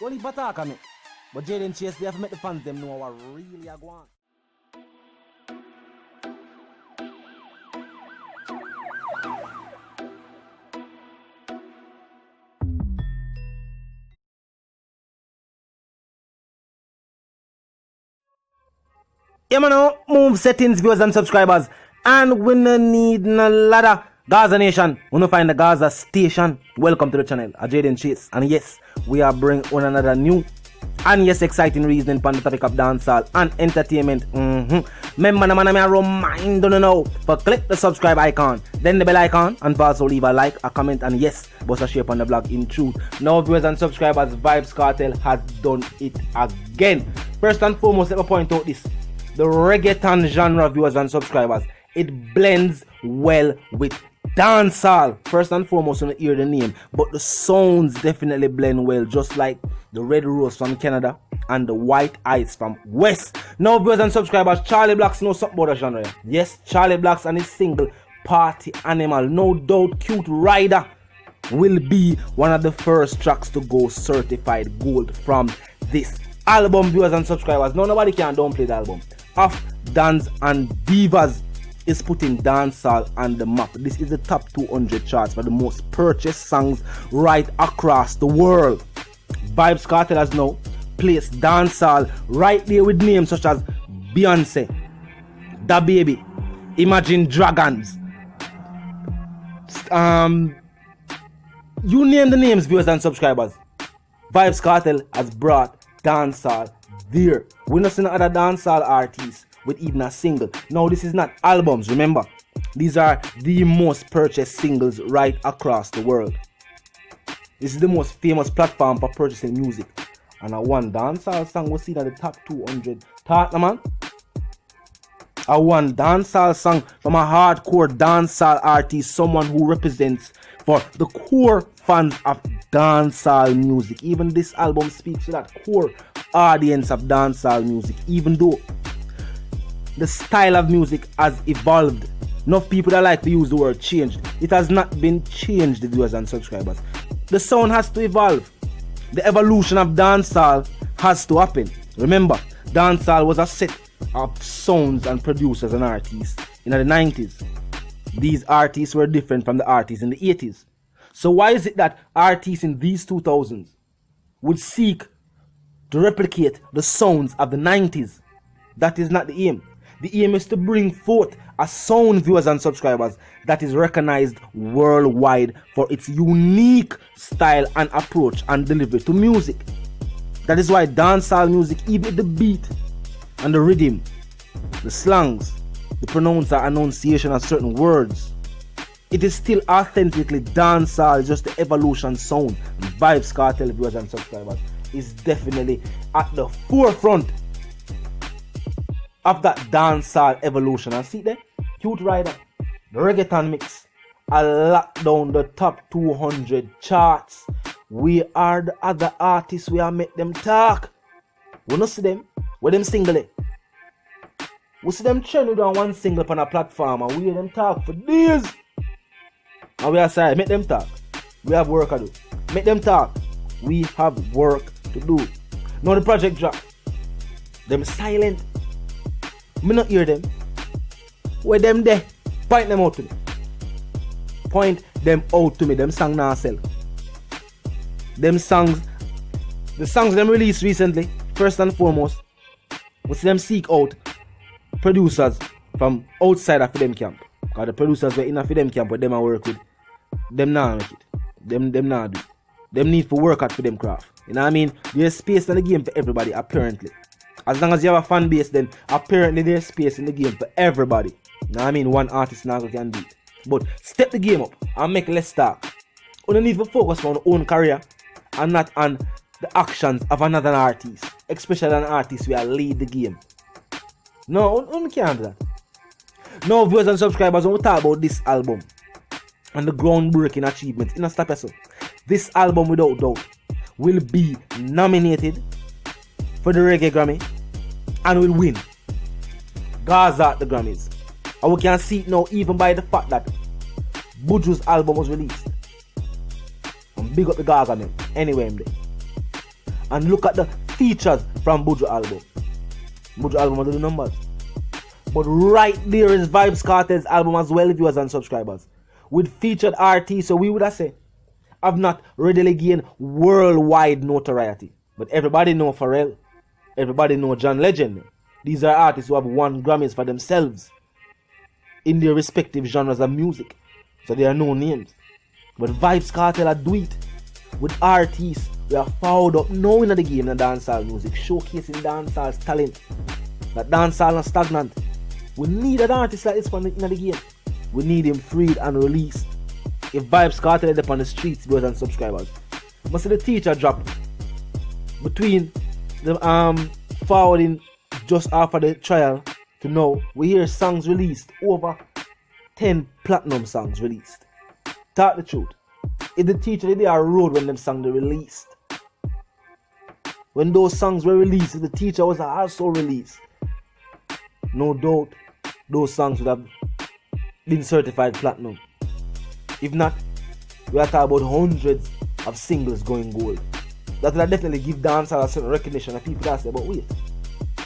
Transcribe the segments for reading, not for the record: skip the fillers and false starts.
Only attack on me. But Jayden Chase, they have to make the fans them know what really are going. Yeah, man, move settings, viewers and subscribers. And we no need no ladder. Gaza Nation, we no find the Gaza station. Welcome to the channel, Jayden Chase. And yes, we are bringing on another new and yes, exciting reasoning on the topic of dancehall and entertainment. Remember, man, I remind you now, but click the subscribe icon, then the bell icon, and also leave a like, a comment, and yes, bust a share on the blog in truth. Now, viewers and subscribers, Vybz Kartel has done it again. First and foremost, let me point out this. The reggaeton genre, viewers and subscribers, it blends well with dancehall. First and foremost, you don't hear the name, but the sounds definitely blend well, just like the Red Rose from Canada and the White Ice from West. Now, viewers and subscribers, Charlie Blacks knows something about the genre. Yes, Charlie Blacks and his single Party Animal. No doubt, Cute Rider will be one of the first tracks to go certified gold from this album, viewers and subscribers. Now, nobody can downplay the album. Off Dance and Divas is putting dancehall on the map. This is the top 200 charts for the most purchased songs right across the world. Vybz Kartel has now placed dancehall right there with names such as Beyonce, Da Baby, Imagine Dragons. You name the names, viewers and subscribers. Vybz Kartel has brought dancehall there. We're not seeing other dancehall artists with even a single. Now, this is not albums, remember. These are the most purchased singles right across the world. This is the most famous platform for purchasing music. And a one dancehall song was seen at the top 200. Partner, man. A one dancehall song from a hardcore dancehall artist, someone who represents for the core fans of dancehall music. Even this album speaks to that core audience of dancehall music, even though the style of music has evolved. Enough people that like to use the word changed. It has not been changed, viewers and subscribers. The sound has to evolve. The evolution of dancehall has to happen. Remember, dancehall was a set of sounds and producers and artists in the 90s. These artists were different from the artists in the 80s. So why is it that artists in these 2000s would seek to replicate the sounds of the 90s? That is not the aim. The aim is to bring forth a sound, viewers and subscribers, that is recognized worldwide for its unique style and approach and delivery to music. That is why dancehall music, even the beat and the rhythm, the slangs, the pronunciation of certain words, it is still authentically dancehall, just the evolution sound. Vybz Kartel, viewers and subscribers, is definitely at the forefront of that dancehall evolution. And see there, Cute Rider, the reggaeton mix, I locked down the top 200 charts. We are the other artists, we are make them talk. We don't see them, where them single it. We see them trend on one single on a platform and we hear them talk for days. And we are sorry, make them talk. We have work to do. Make them talk. We have work to do. Now the project drop. Them silent. Me not hear them. Where them there? Point them out to me. Point them out to me. Them song now sell. Them songs, the songs them released recently, first and foremost, we see them seek out producers from outside of them camp. Because the producers were in a them camp, but them I work with. Them not make it. Them not do. Them need to work out for them craft. You know what I mean? There's space in the game for everybody, apparently. As long as you have a fan base, then apparently there's space in the game for everybody. You know what I mean? One artist now can do it. But step the game up and make less talk. You don't need to focus on your own career and not on the actions of another artist. Especially an artist who lead the game. No, you can't do that. Now, viewers and subscribers, when we talk about this album and the groundbreaking achievements, in a step or so, this album without doubt will be nominated for the Reggae Grammy and will win Gaza at the Grammys. And we can see it now even by the fact that Buju's album was released. And big up the Gaza man, anyway I'm there. and look at the features from Buju album. Buju album will do the numbers. But right there is Vybz Kartel's album as well, viewers and subscribers. With featured artists, so we would have said, have not readily gained worldwide notoriety. But everybody know Pharrell. Everybody know John Legend. These are artists who have won Grammys for themselves in their respective genres of music. So they are no names. But Vybz Kartel are do it with artists who are fouled up now in the game in the dancehall music, showcasing dancehall's talent. That dancehall is stagnant. We need an artist like this in the game. We need him freed and released. If Vybz Kartel is up on the streets, viewers and subscribers, must see the teacher drop between the forwarding just after the trial to now. We hear songs released, over 10 platinum songs released. Talk the truth. If the teacher did a road when them songs were released, when those songs were released, if the teacher was also released, no doubt those songs would have been certified platinum. If not, we are talking about hundreds of singles going gold. That will definitely give dancehall a certain recognition, and people that say, but wait.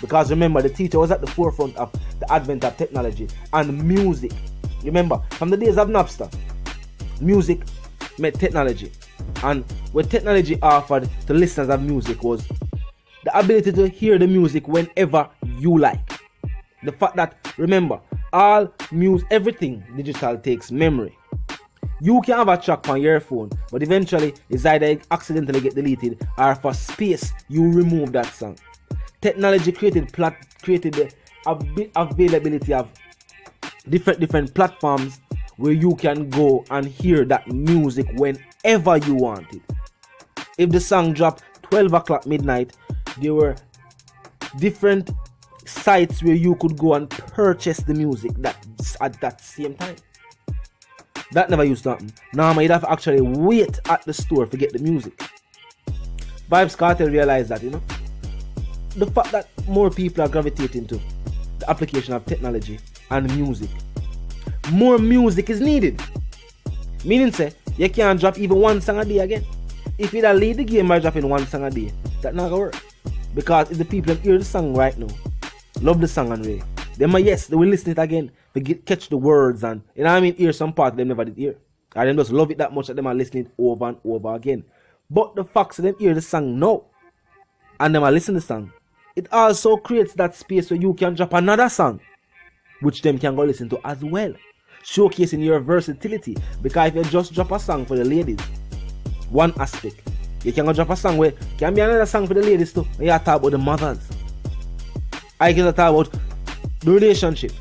Because remember, the teacher was at the forefront of the advent of technology and music. Remember, from the days of Napster, music met technology. And what technology offered to listeners of music was the ability to hear the music whenever you like. The fact that, remember, all music, everything digital takes memory. You can have a track on your phone, but eventually it's either accidentally get deleted or for space you remove that song. Technology created the availability of different platforms where you can go and hear that music whenever you want it. If the song dropped 12 o'clock midnight, there were different sites where you could go and purchase the music at that same time. That never used to happen. Now you'd have to actually wait at the store to get the music. Vybz Kartel realized that, the fact that more people are gravitating to the application of technology and music, more music is needed. Meaning say, you can't drop even one song a day again. If you lead the game by dropping one song a day, that's not gonna work. Because if the people hear the song right now, love the song and really, then yes, they will listen to it again, catch the words and, hear some part them never did hear. And them just love it that much that them are listening over and over again. But the fact that them hear the song now, and them are listening to the song, it also creates that space where you can drop another song, which them can go listen to as well. Showcasing your versatility. Because if you just drop a song for the ladies, one aspect, you can go drop a song where can be another song for the ladies too. You talk about the mothers. I can talk about the relationship.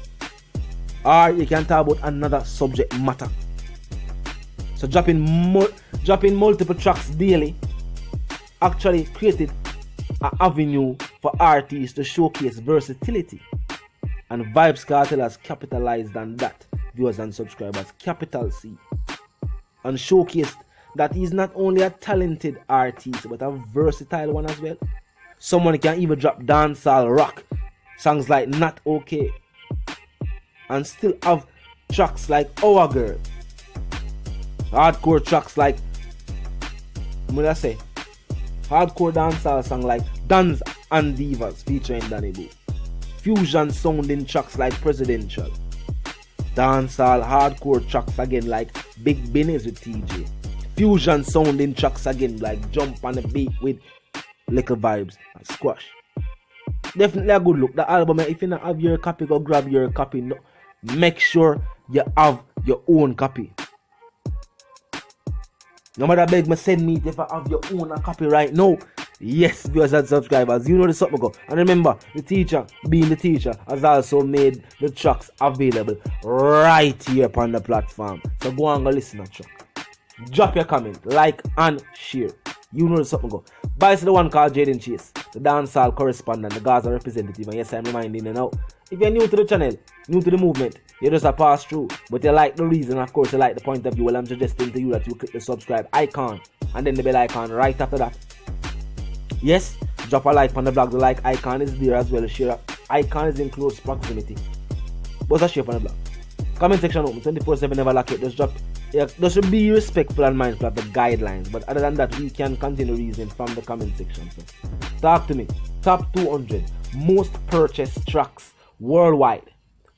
Or you can talk about another subject matter. So dropping multiple tracks daily actually created an avenue for artists to showcase versatility. And Vybz Kartel has capitalized on that, viewers and subscribers, capital C. And showcased that he's not only a talented artist, but a versatile one as well. Someone can even drop dancehall rock, songs like Not Okay, and still have tracks like Our Girl, hardcore tracks like, hardcore dancehall song like Dance and Divas featuring Danny Boo, fusion sounding tracks like Presidential, dancehall hardcore tracks again like Big Benny's with TJ, fusion sounding tracks again like Jump on the Beat with Little Vibes and Squash. Definitely a good look. The album, if you don't have your copy, go grab your copy. No, make sure you have your own copy. No matter beg me send me if I have your own copy right now. Yes, viewers and subscribers, you know the something go. And remember, the teacher, being the teacher, has also made the tracks available right here upon the platform. So go and go listen to the track. Drop your comment, like and share. You know the something go. Bye to the one called Jayden Chase, the dancehall correspondent, the Gaza representative. And yes, I'm reminding you now, if you're new to the channel, new to the movement, you're just a pass through, but you like the reason, of course, you like the point of view, well, I'm suggesting to you that you click the subscribe icon and then the bell icon right after that. Yes, drop a like on the blog. The like icon is there as well. The share icon is in close proximity. What's a share on the blog? Comment section open 24/7, never lock it. Just drop Yeah, there should be respectful and mindful of the guidelines, but other than that, we can continue reasoning from the comment section. So, talk to me. Top 200 most purchased tracks worldwide.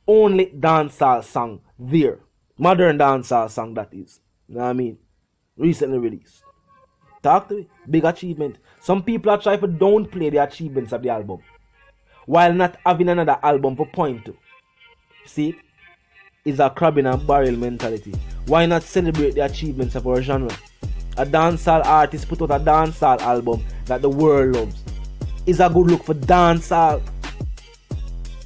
Only dancehall song there. Modern dancehall song, that is. You know what I mean? Recently released. Talk to me. Big achievement. Some people are trying to downplay the achievements of the album, while not having another album to point to. See it? It's a crab in a barrel mentality. Why not celebrate the achievements of our genre? A dancehall artist put out a dancehall album that the world loves. It's a good look for dancehall.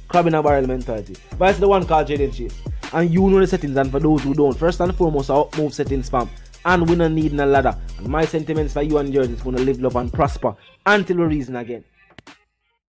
Crab in a barrel mentality. But it's the one called Jayden Chase. And you know the settings, and for those who don't, first and foremost, I move settings fam. And we don't need a ladder. And my sentiments for you and yours is going to live, love and prosper until we reason again.